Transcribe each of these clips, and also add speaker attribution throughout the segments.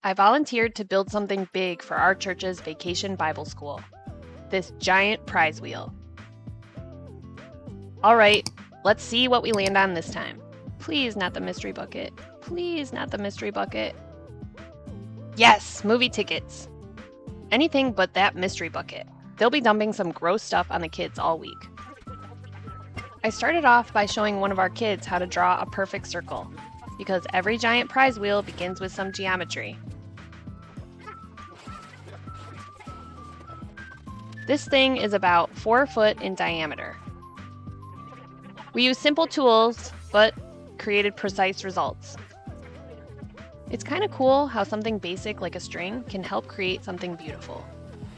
Speaker 1: I volunteered to build something big for our church's vacation Bible school. This giant prize wheel. All right, let's see what we land on this time. Please not the mystery bucket. Please not the mystery bucket. Yes, movie tickets. Anything but that mystery bucket. They'll be dumping some gross stuff on the kids all week. I started off by showing one of our kids how to draw a perfect circle, because every giant prize wheel begins with some geometry. This thing is about 4 foot in diameter. We used simple tools, but created precise results. It's kind of cool how something basic like a string can help create something beautiful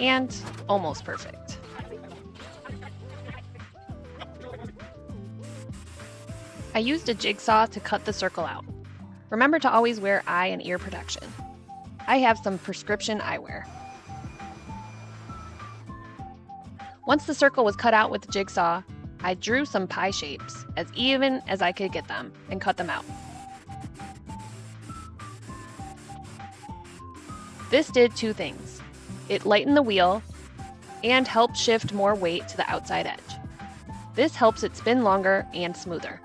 Speaker 1: and almost perfect. I used a jigsaw to cut the circle out. Remember to always wear eye and ear protection. I have some prescription eyewear. Once the circle was cut out with the jigsaw, I drew some pie shapes as even as I could get them and cut them out. This did 2 things. It lightened the wheel and helped shift more weight to the outside edge. This helps it spin longer and smoother.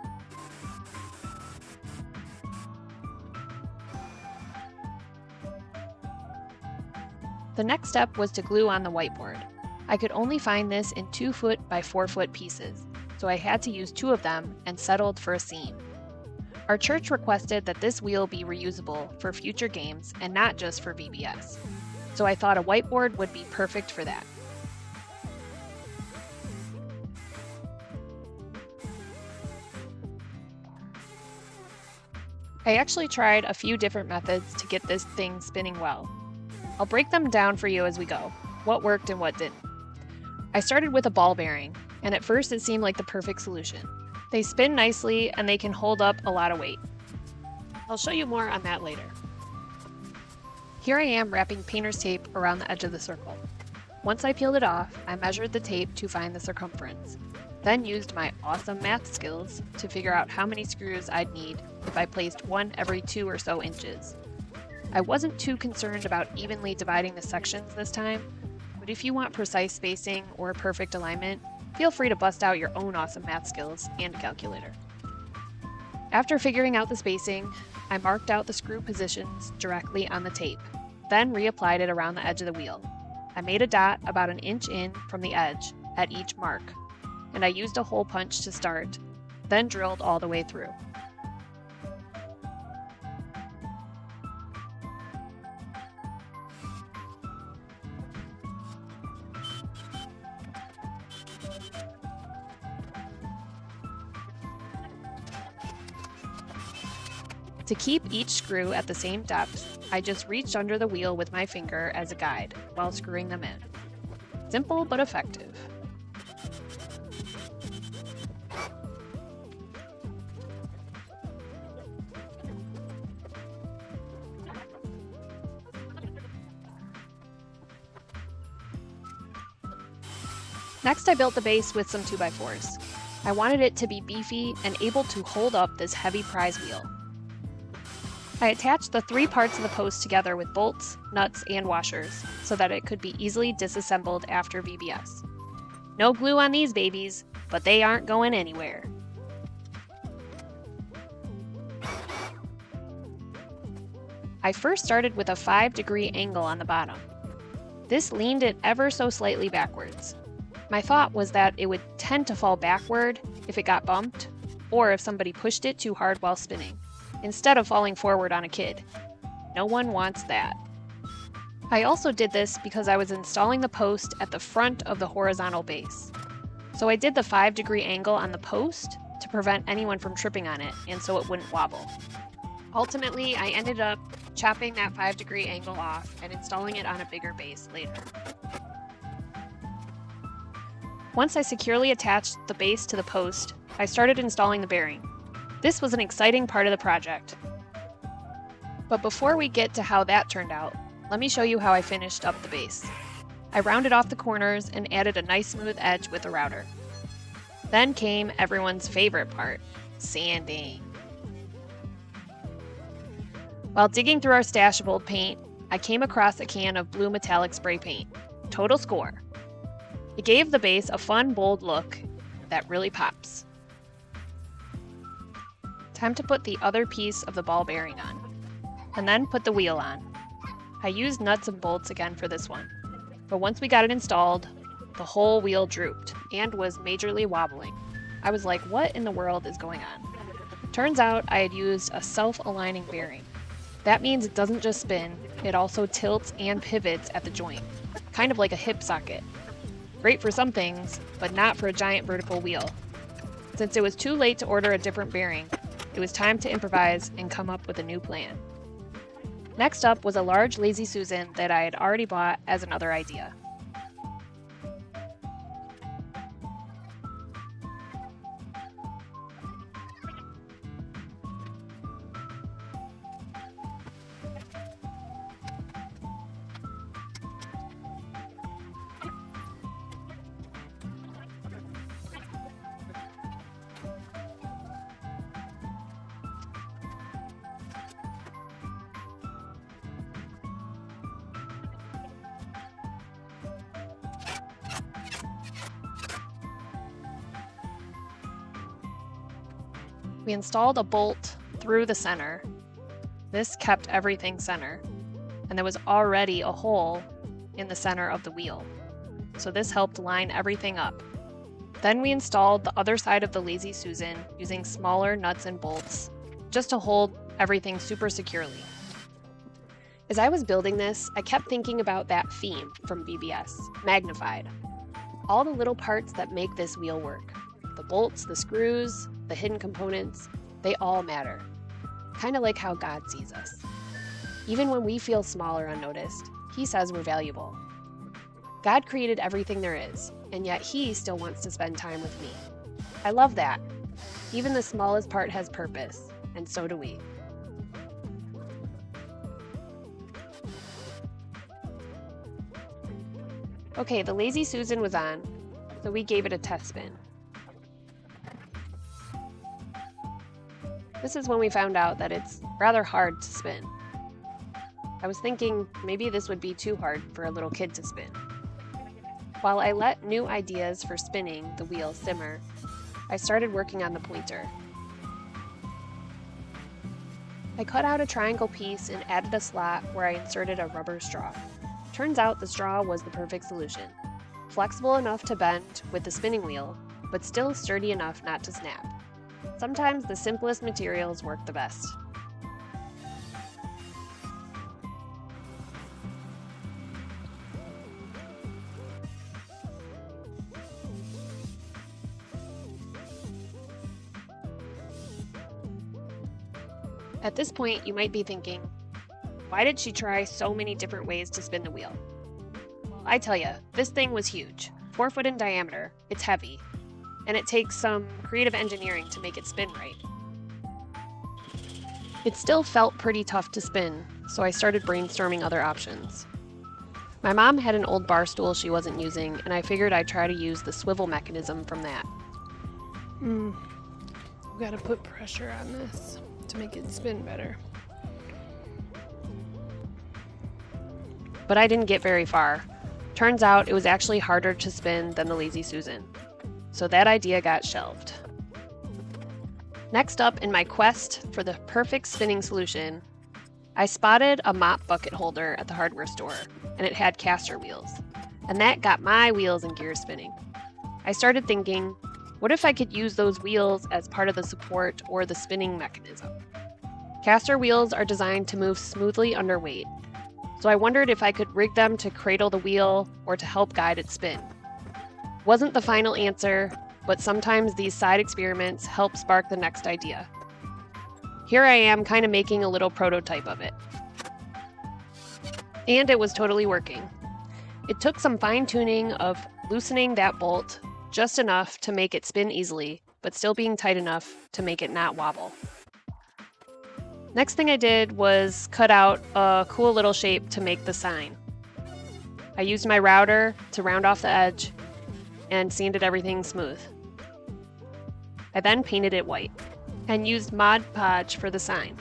Speaker 1: The next step was to glue on the whiteboard. I could only find this in 2 foot by 4 foot pieces, so I had to use 2 of them and settled for a seam. Our church requested that this wheel be reusable for future games and not just for VBS, so I thought a whiteboard would be perfect for that. I actually tried a few different methods to get this thing spinning well. I'll break them down for you as we go, what worked and what didn't. I started with a ball bearing, and at first it seemed like the perfect solution. They spin nicely and they can hold up a lot of weight. I'll show you more on that later. Here I am wrapping painter's tape around the edge of the circle. Once I peeled it off, I measured the tape to find the circumference, then used my awesome math skills to figure out how many screws I'd need if I placed one every 2 or so inches. I wasn't too concerned about evenly dividing the sections this time, but if you want precise spacing or perfect alignment, feel free to bust out your own awesome math skills and a calculator. After figuring out the spacing, I marked out the screw positions directly on the tape, then reapplied it around the edge of the wheel. I made a dot about 1 inch in from the edge at each mark, and I used a hole punch to start, then drilled all the way through. To keep each screw at the same depth, I just reached under the wheel with my finger as a guide while screwing them in. Simple but effective. Next, I built the base with some 2x4s. I wanted it to be beefy and able to hold up this heavy prize wheel. I attached the 3 parts of the post together with bolts, nuts, and washers so that it could be easily disassembled after VBS. No glue on these babies, but they aren't going anywhere. I first started with a 5-degree angle on the bottom. This leaned it ever so slightly backwards. My thought was that it would tend to fall backward if it got bumped, or if somebody pushed it too hard while spinning, instead of falling forward on a kid. No one wants that. I also did this because I was installing the post at the front of the horizontal base. So I did the 5-degree angle on the post to prevent anyone from tripping on it and so it wouldn't wobble. Ultimately, I ended up chopping that 5-degree angle off and installing it on a bigger base later. Once I securely attached the base to the post, I started installing the bearing. This was an exciting part of the project. But before we get to how that turned out, let me show you how I finished up the base. I rounded off the corners and added a nice smooth edge with a router. Then came everyone's favorite part, sanding. While digging through our stash of old paint, I came across a can of blue metallic spray paint. Total score. It gave the base a fun, bold look that really pops. Time to put the other piece of the ball bearing on, and then put the wheel on. I used nuts and bolts again for this one, but once we got it installed, the whole wheel drooped and was majorly wobbling. I was like, what in the world is going on? Turns out I had used a self-aligning bearing. That means it doesn't just spin, it also tilts and pivots at the joint, kind of like a hip socket. Great for some things, but not for a giant vertical wheel. Since it was too late to order a different bearing, it was time to improvise and come up with a new plan. Next up was a large Lazy Susan that I had already bought as another idea. We installed a bolt through the center. This kept everything center, and there was already a hole in the center of the wheel, so this helped line everything up. Then we installed the other side of the Lazy Susan using smaller nuts and bolts, just to hold everything super securely. As I was building this, I kept thinking about that theme from VBS, Magnified. All the little parts that make this wheel work. The bolts, the screws, the hidden components, they all matter. Kind of like how God sees us. Even when we feel small or unnoticed, He says we're valuable. God created everything there is, and yet He still wants to spend time with me. I love that. Even the smallest part has purpose, and so do we. Okay, the Lazy Susan was on, so we gave it a test spin. This is when we found out that it's rather hard to spin. I was thinking maybe this would be too hard for a little kid to spin. While I let new ideas for spinning the wheel simmer, I started working on the pointer. I cut out a triangle piece and added a slot where I inserted a rubber straw. Turns out the straw was the perfect solution. Flexible enough to bend with the spinning wheel, but still sturdy enough not to snap. Sometimes the simplest materials work the best. At this point, you might be thinking, why did she try so many different ways to spin the wheel? Well, I tell you, this thing was huge, 4 foot in diameter, it's heavy, and it takes some creative engineering to make it spin right. It still felt pretty tough to spin, so I started brainstorming other options. My mom had an old bar stool she wasn't using, and I figured I'd try to use the swivel mechanism from that.
Speaker 2: We gotta put pressure on this to make it spin better.
Speaker 1: But I didn't get very far. Turns out it was actually harder to spin than the Lazy Susan. So that idea got shelved. Next up in my quest for the perfect spinning solution, I spotted a mop bucket holder at the hardware store, and it had caster wheels. And that got my wheels and gears spinning. I started thinking, what if I could use those wheels as part of the support or the spinning mechanism? Caster wheels are designed to move smoothly under weight, so I wondered if I could rig them to cradle the wheel or to help guide its spin. Wasn't the final answer, but sometimes these side experiments help spark the next idea. Here I am kind of making a little prototype of it. And it was totally working. It took some fine-tuning of loosening that bolt just enough to make it spin easily, but still being tight enough to make it not wobble. Next thing I did was cut out a cool little shape to make the sign. I used my router to round off the edge and sanded everything smooth. I then painted it white and used Mod Podge for the sign.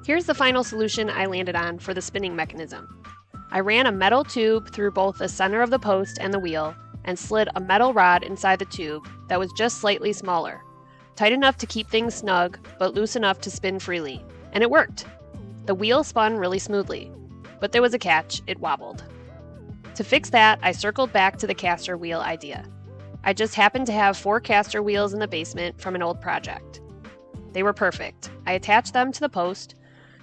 Speaker 1: Here's the final solution I landed on for the spinning mechanism. I ran a metal tube through both the center of the post and the wheel and slid a metal rod inside the tube that was just slightly smaller, tight enough to keep things snug, but loose enough to spin freely. And it worked. The wheel spun really smoothly, but there was a catch: it wobbled. To fix that, I circled back to the caster wheel idea. I just happened to have 4 caster wheels in the basement from an old project. They were perfect. I attached them to the post,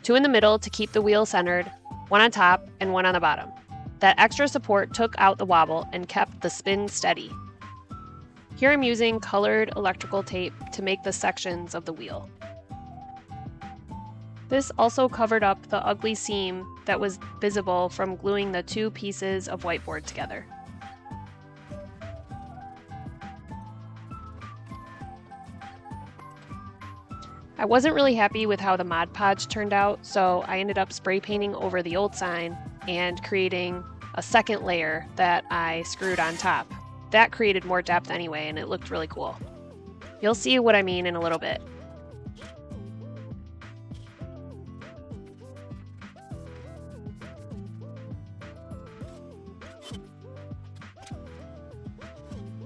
Speaker 1: 2 in the middle to keep the wheel centered, 1 on top and 1 on the bottom. That extra support took out the wobble and kept the spin steady. Here I'm using colored electrical tape to make the sections of the wheel. This also covered up the ugly seam that was visible from gluing the 2 pieces of whiteboard together. I wasn't really happy with how the Mod Podge turned out, so I ended up spray painting over the old sign and creating a second layer that I screwed on top. That created more depth anyway, and it looked really cool. You'll see what I mean in a little bit.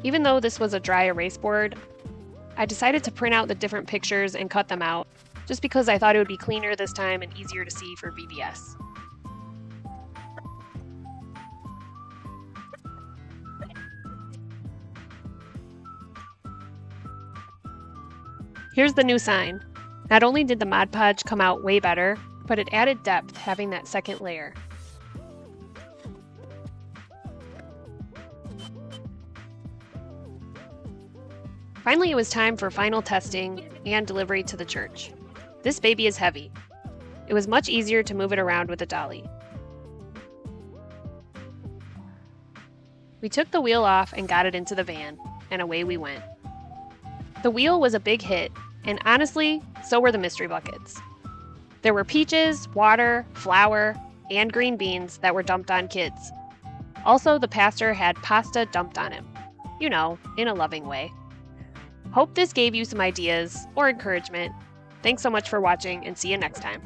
Speaker 1: Even though this was a dry erase board, I decided to print out the different pictures and cut them out, just because I thought it would be cleaner this time and easier to see for VBS. Here's the new sign. Not only did the Mod Podge come out way better, but it added depth having that second layer. Finally, it was time for final testing and delivery to the church. This baby is heavy. It was much easier to move it around with a dolly. We took the wheel off and got it into the van, and away we went. The wheel was a big hit, and honestly, so were the mystery buckets. There were peaches, water, flour, and green beans that were dumped on kids. Also, the pastor had pasta dumped on him. You know, in a loving way. Hope this gave you some ideas or encouragement. Thanks so much for watching, and see you next time.